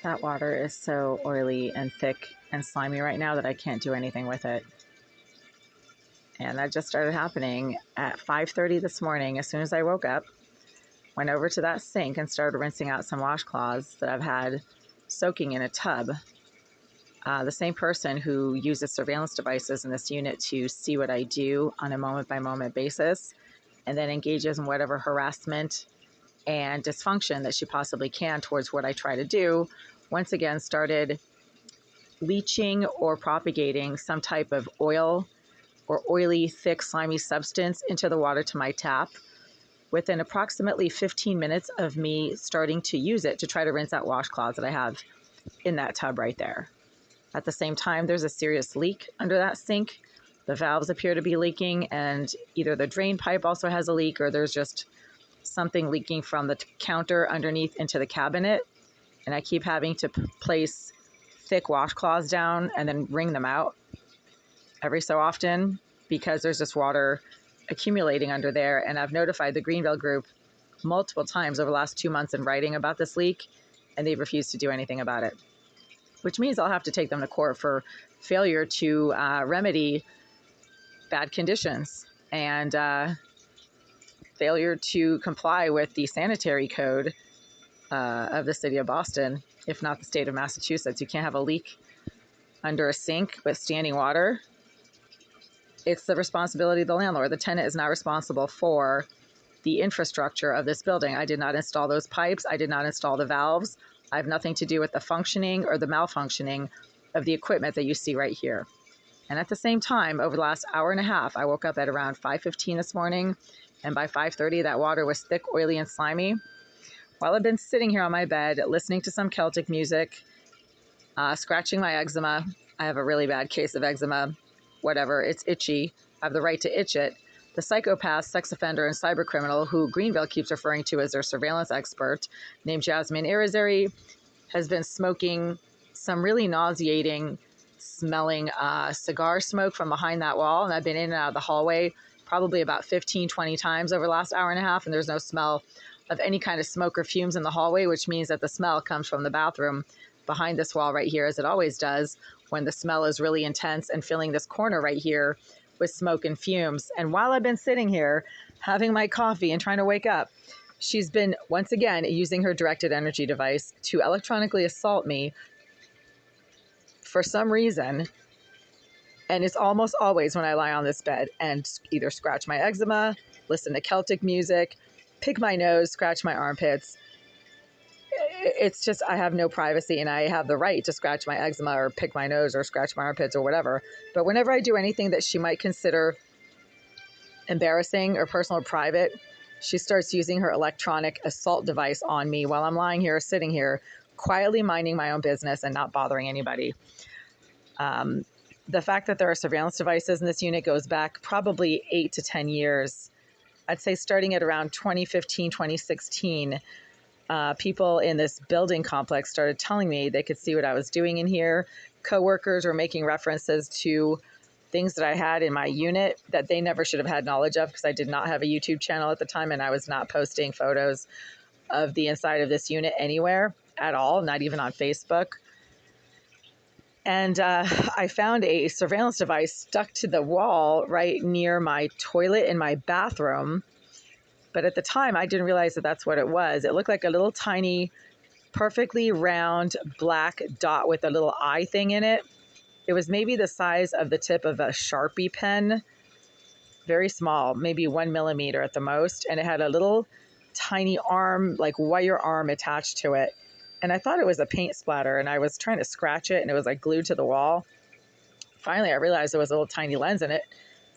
That water is so oily and thick and slimy right now that I can't do anything with it. And that just started happening at 5:30 this morning. As soon as I woke up, went over to that sink and started rinsing out some washcloths that I've had soaking in a tub. The same person who uses surveillance devices in this unit to see what I do on a moment-by-moment basis, and then engages in whatever harassment and dysfunction that she possibly can towards what I try to do, once again started leaching or propagating some type of oil or oily, thick, slimy substance into the water to my tap within approximately 15 minutes of me starting to use it to try to rinse out washcloths that I have in that tub right there. At the same time, there's a serious leak under that sink. The valves appear to be leaking, and either the drain pipe also has a leak, or there's just something leaking from the counter underneath into the cabinet. And I keep having to place thick washcloths down and then wring them out every so often because there's just water accumulating under there. And I've notified the Greenville group multiple times over the last 2 months in writing about this leak, and they've refused to do anything about it, which means I'll have to take them to court for failure to remedy bad conditions and failure to comply with the sanitary code of the city of Boston, if not the state of Massachusetts. You can't have a leak under a sink with standing water. It's the responsibility of the landlord. The tenant is not responsible for the infrastructure of this building. I did not install those pipes. I did not install the valves. I have nothing to do with the functioning or the malfunctioning of the equipment that you see right here. And at the same time, over the last hour and a half, I woke up at around 5:15 this morning, and by 5:30, that water was thick, oily, and slimy. While I've been sitting here on my bed, listening to some Celtic music, scratching my eczema. I have a really bad case of eczema. Whatever, it's itchy. I have the right to itch it. The psychopath, sex offender, and cyber criminal who Greenville keeps referring to as their surveillance expert, named Jasmine Irizarry, has been smoking some really nauseating smelling cigar smoke from behind that wall. And I've been in and out of the hallway probably about 15, 20 times over the last hour and a half, and there's no smell of any kind of smoke or fumes in the hallway, which means that the smell comes from the bathroom behind this wall right here, as it always does when the smell is really intense and filling this corner right here with smoke and fumes. And while I've been sitting here having my coffee and trying to wake up, she's been once again using her directed energy device to electronically assault me for some reason. And it's almost always when I lie on this bed and either scratch my eczema, listen to Celtic music, pick my nose, scratch my armpits. It's just, I have no privacy, and I have the right to scratch my eczema or pick my nose or scratch my armpits or whatever. But whenever I do anything that she might consider embarrassing or personal or private, she starts using her electronic assault device on me while I'm lying here, sitting here, quietly minding my own business and not bothering anybody. The fact that there are surveillance devices in this unit goes back probably 8 to 10 years. I'd say starting at around 2015, 2016, people in this building complex started telling me they could see what I was doing in here. Coworkers were making references to things that I had in my unit that they never should have had knowledge of, because I did not have a YouTube channel at the time, and I was not posting photos of the inside of this unit anywhere at all, not even on Facebook. And I found a surveillance device stuck to the wall right near my toilet in my bathroom. But at the time, I didn't realize that that's what it was. It looked like a little tiny, perfectly round black dot with a little eye thing in it. It was maybe the size of the tip of a Sharpie pen, very small, maybe 1 millimeter at the most. And it had a little tiny arm, like wire arm attached to it. And I thought it was a paint splatter, and I was trying to scratch it, and it was like glued to the wall. Finally, I realized there was a little tiny lens in it.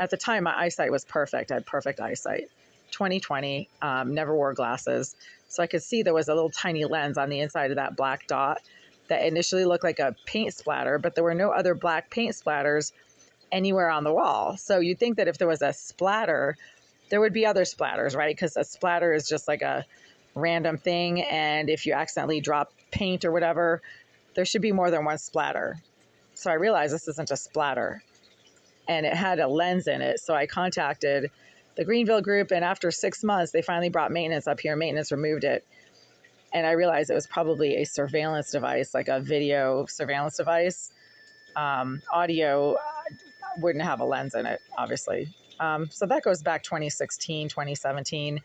At the time, my eyesight was perfect. I had perfect eyesight. 2020, never wore glasses. So I could see there was a little tiny lens on the inside of that black dot that initially looked like a paint splatter, but there were no other black paint splatters anywhere on the wall. So you'd think that if there was a splatter, there would be other splatters, right? Because a splatter is just like a random thing, and if you accidentally drop paint or whatever, there should be more than one splatter. So I realized this isn't a splatter, and it had a lens in it. So I contacted the Greenville group, and after 6 months, they finally brought maintenance up here. Maintenance removed it. And I realized it was probably a surveillance device, like a video surveillance device. Audio wouldn't have a lens in it, obviously. So that goes back 2016, 2017.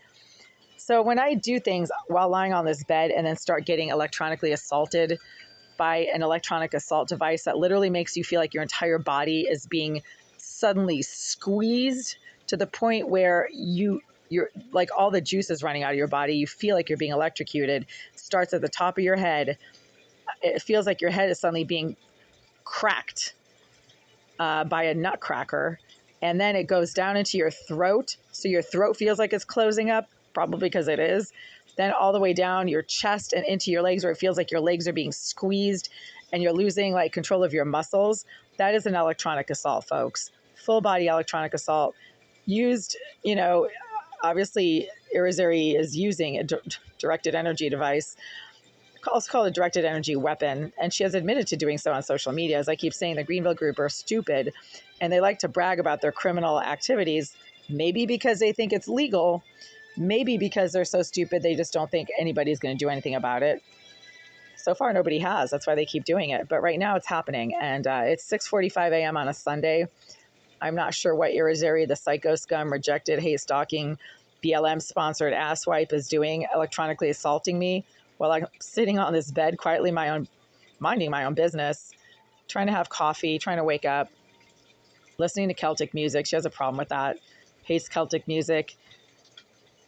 So when I do things while lying on this bed and then start getting electronically assaulted by an electronic assault device that literally makes you feel like your entire body is being suddenly squeezed to the point where you're like all the juice is running out of your body. You feel like you're being electrocuted. It starts at the top of your head. It feels like your head is suddenly being cracked by a nutcracker. And then it goes down into your throat. So your throat feels like it's closing up, probably because it is. Then all the way down your chest and into your legs, where it feels like your legs are being squeezed and you're losing like control of your muscles. That is an electronic assault, folks. Full body electronic assault. Used, obviously Irizarry is using a directed energy device. It's called a directed energy weapon, and she has admitted to doing so on social media. As I keep saying, the Greenville group are stupid, and they like to brag about their criminal activities, maybe because they think it's legal, maybe because they're so stupid they just don't think anybody's going to do anything about it. So far, nobody has. That's why they keep doing it. But right now, it's happening, and it's 6:45 a.m. on a Sunday. I'm not sure what Irizarry, the psycho scum, rejected, hate stalking, BLM-sponsored asswipe is doing, electronically assaulting me while I'm sitting on this bed quietly minding my own business, trying to have coffee, trying to wake up, listening to Celtic music. She has a problem with that, hates Celtic music.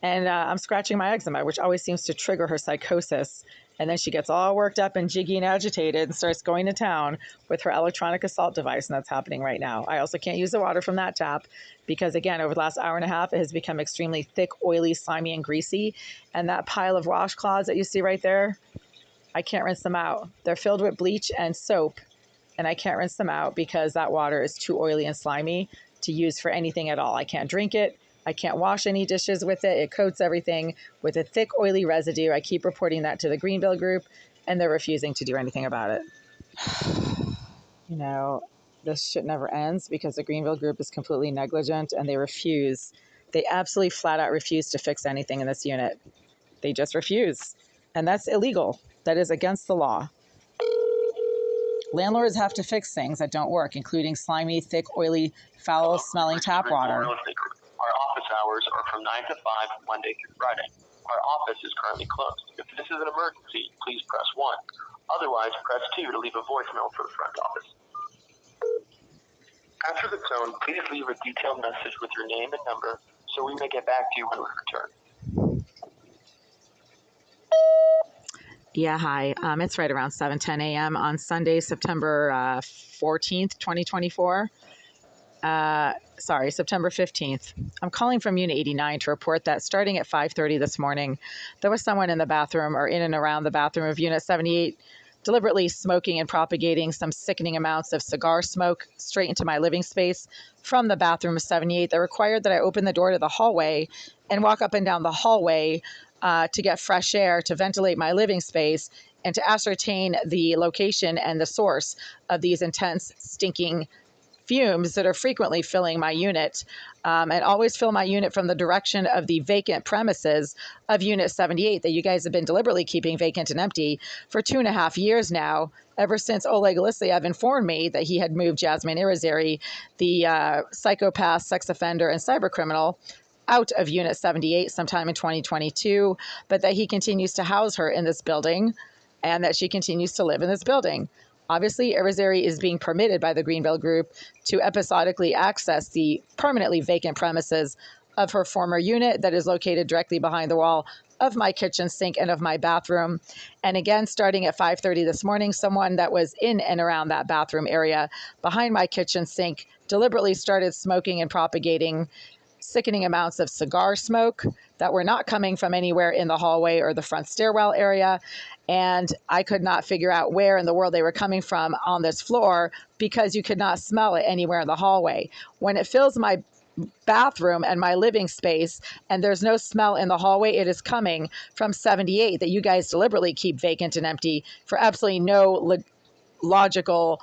And I'm scratching my eczema, which always seems to trigger her psychosis. And then she gets all worked up and jiggy and agitated and starts going to town with her electronic assault device. And that's happening right now. I also can't use the water from that tap because, again, over the last hour and a half, it has become extremely thick, oily, slimy, and greasy. And that pile of washcloths that you see right there, I can't rinse them out. They're filled with bleach and soap, and I can't rinse them out because that water is too oily and slimy to use for anything at all. I can't drink it. I can't wash any dishes with it. It coats everything with a thick, oily residue. I keep reporting that to the Greenville group, and they're refusing to do anything about it. This shit never ends because the Greenville group is completely negligent, and they refuse. They absolutely flat out refuse to fix anything in this unit. They just refuse. And that's illegal. That is against the law. Landlords have to fix things that don't work, including slimy, thick, oily, foul-smelling tap water. Our office hours are from 9 to 5, Monday through Friday. Our office is currently closed. If this is an emergency, please press 1. Otherwise, press 2 to leave a voicemail for the front office. After the tone, please leave a detailed message with your name and number so we may get back to you when we return. Yeah, hi. It's right around 7:10 a.m. on Sunday, September 14th, 2024. September 15th. I'm calling from Unit 89 to report that starting at 5:30 this morning, there was someone in the bathroom or in and around the bathroom of Unit 78 deliberately smoking and propagating some sickening amounts of cigar smoke straight into my living space from the bathroom of 78 that required that I open the door to the hallway and walk up and down the hallway to get fresh air, to ventilate my living space, and to ascertain the location and the source of these intense, stinking fumes that are frequently filling my unit, and always fill my unit from the direction of the vacant premises of Unit 78 that you guys have been deliberately keeping vacant and empty for 2.5 years now, ever since Oleg Alexeyev informed me that he had moved Jasmine Irizarry, the psychopath, sex offender, and cybercriminal, out of Unit 78 sometime in 2022, but that he continues to house her in this building and that she continues to live in this building. Obviously, Irizarry is being permitted by the Greenville Group to episodically access the permanently vacant premises of her former unit that is located directly behind the wall of my kitchen sink and of my bathroom. And again, starting at 5:30 this morning, someone that was in and around that bathroom area behind my kitchen sink deliberately started smoking and propagating sickening amounts of cigar smoke that were not coming from anywhere in the hallway or the front stairwell area. And I could not figure out where in the world they were coming from on this floor because you could not smell it anywhere in the hallway. When it fills my bathroom and my living space and there's no smell in the hallway, it is coming from 78 that you guys deliberately keep vacant and empty for absolutely no logical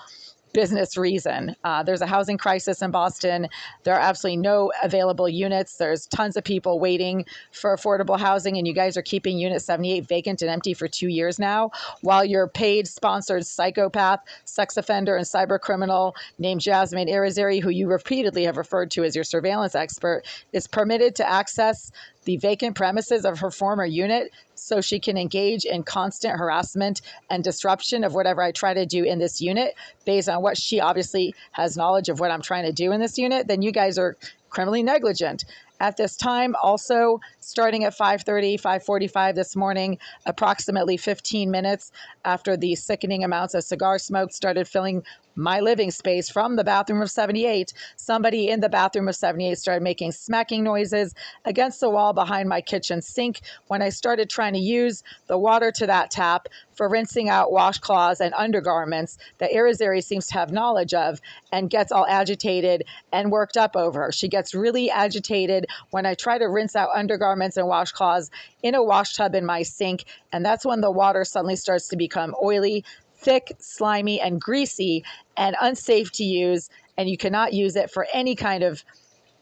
business reason. There's a housing crisis in Boston. There are absolutely no available units. There's tons of people waiting for affordable housing, and you guys are keeping Unit 78 vacant and empty for 2 years now, while your paid sponsored psychopath, sex offender, and cyber criminal named Jasmine Irizarry, who you repeatedly have referred to as your surveillance expert, is permitted to access the vacant premises of her former unit so she can engage in constant harassment and disruption of whatever I try to do in this unit based on what she obviously has knowledge of what I'm trying to do in this unit, then you guys are criminally negligent. At this time, also starting at 5:30, 5:45 this morning, approximately 15 minutes after the sickening amounts of cigar smoke started filling my living space from the bathroom of 78, somebody in the bathroom of 78 started making smacking noises against the wall behind my kitchen sink when I started trying to use the water to that tap for rinsing out washcloths and undergarments that Irizarry seems to have knowledge of and gets all agitated and worked up over. She gets really agitated when I try to rinse out undergarments and washcloths in a wash tub in my sink, and that's when the water suddenly starts to become oily, thick, slimy, and greasy, and unsafe to use, and you cannot use it for any kind of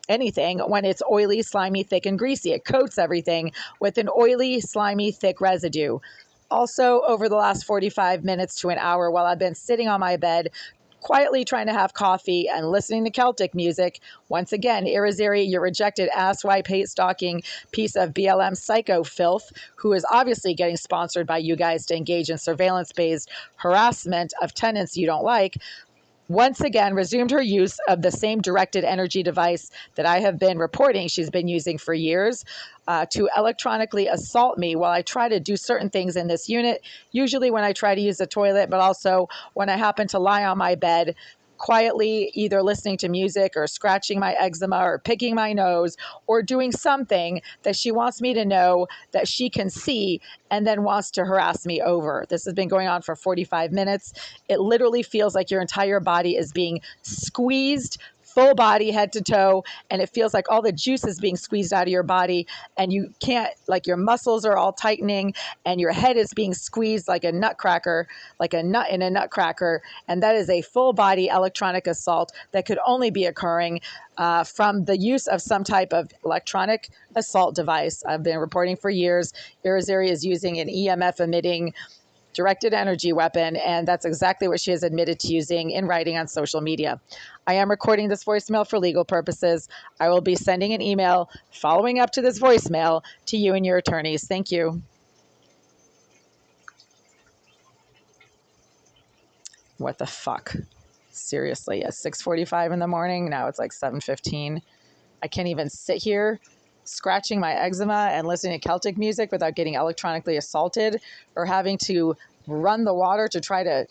anything when it's oily, slimy, thick, and greasy. It coats everything with an oily, slimy, thick residue. Also, over the last 45 minutes to an hour, while I've been sitting on my bed, quietly trying to have coffee and listening to Celtic music, once again, Irizarry, your rejected asswipe, hate-stalking piece of BLM psycho filth, who is obviously getting sponsored by you guys to engage in surveillance-based harassment of tenants you don't like, once again resumed her use of the same directed energy device that I have been reporting she's been using for years to electronically assault me while I try to do certain things in this unit, usually when I try to use the toilet, but also when I happen to lie on my bed quietly, either listening to music or scratching my eczema or picking my nose or doing something that she wants me to know that she can see and then wants to harass me over. This has been going on for 45 minutes. It literally feels like your entire body is being squeezed, full body, head to toe, and it feels like all the juice is being squeezed out of your body, and you can't, like your muscles are all tightening, and your head is being squeezed like a nutcracker, like a nut in a nutcracker, and that is a full body electronic assault that could only be occurring from the use of some type of electronic assault device. I've been reporting for years. Irizarry is using an EMF emitting directed energy weapon, and that's exactly what she has admitted to using in writing on social media. I am recording this voicemail for legal purposes. I will be sending an email following up to this voicemail to you and your attorneys. Thank you. What the fuck? Seriously, at 6:45 in the morning, now it's like 7:15. I can't even sit here scratching my eczema and listening to Celtic music without getting electronically assaulted or having to run the water to try to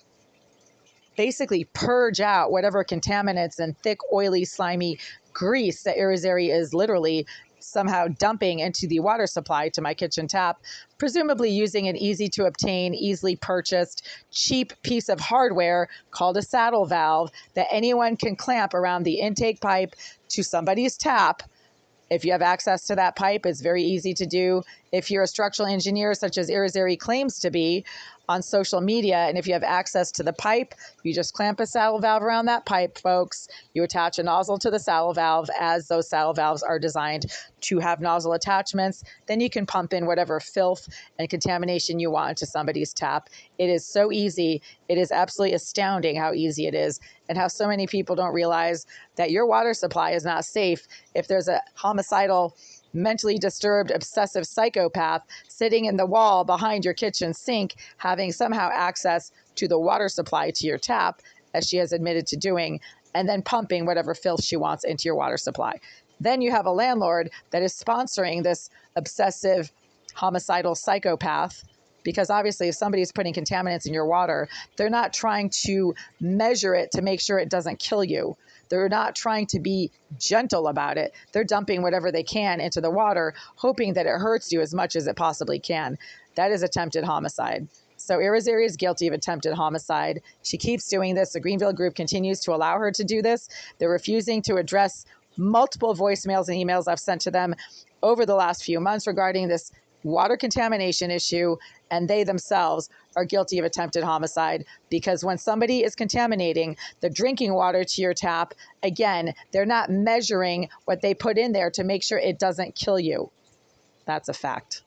basically purge out whatever contaminants and thick, oily, slimy grease that Irizarry is literally somehow dumping into the water supply to my kitchen tap, presumably using an easy to obtain, easily purchased, cheap piece of hardware called a saddle valve that anyone can clamp around the intake pipe to somebody's tap. If you have access to that pipe, it's very easy to do. If you're a structural engineer, such as Irizarry claims to be on social media, and if you have access to the pipe, you just clamp a saddle valve around that pipe, folks. You attach a nozzle to the saddle valve, as those saddle valves are designed to have nozzle attachments. Then you can pump in whatever filth and contamination you want into somebody's tap. It is so easy. It is absolutely astounding how easy it is, and how so many people don't realize that your water supply is not safe if there's a homicidal, mentally disturbed, obsessive psychopath sitting in the wall behind your kitchen sink, having somehow access to the water supply to your tap, as she has admitted to doing, and then pumping whatever filth she wants into your water supply. Then you have a landlord that is sponsoring this obsessive, homicidal psychopath, because obviously if somebody's putting contaminants in your water, they're not trying to measure it to make sure it doesn't kill you. They're not trying to be gentle about it. They're dumping whatever they can into the water, hoping that it hurts you as much as it possibly can. That is attempted homicide. So Irizarry is guilty of attempted homicide. She keeps doing this. The Greenville Group continues to allow her to do this. They're refusing to address multiple voicemails and emails I've sent to them over the last few months regarding this water contamination issue, and they themselves are guilty of attempted homicide, because when somebody is contaminating the drinking water to your tap, again, they're not measuring what they put in there to make sure it doesn't kill you. That's a fact.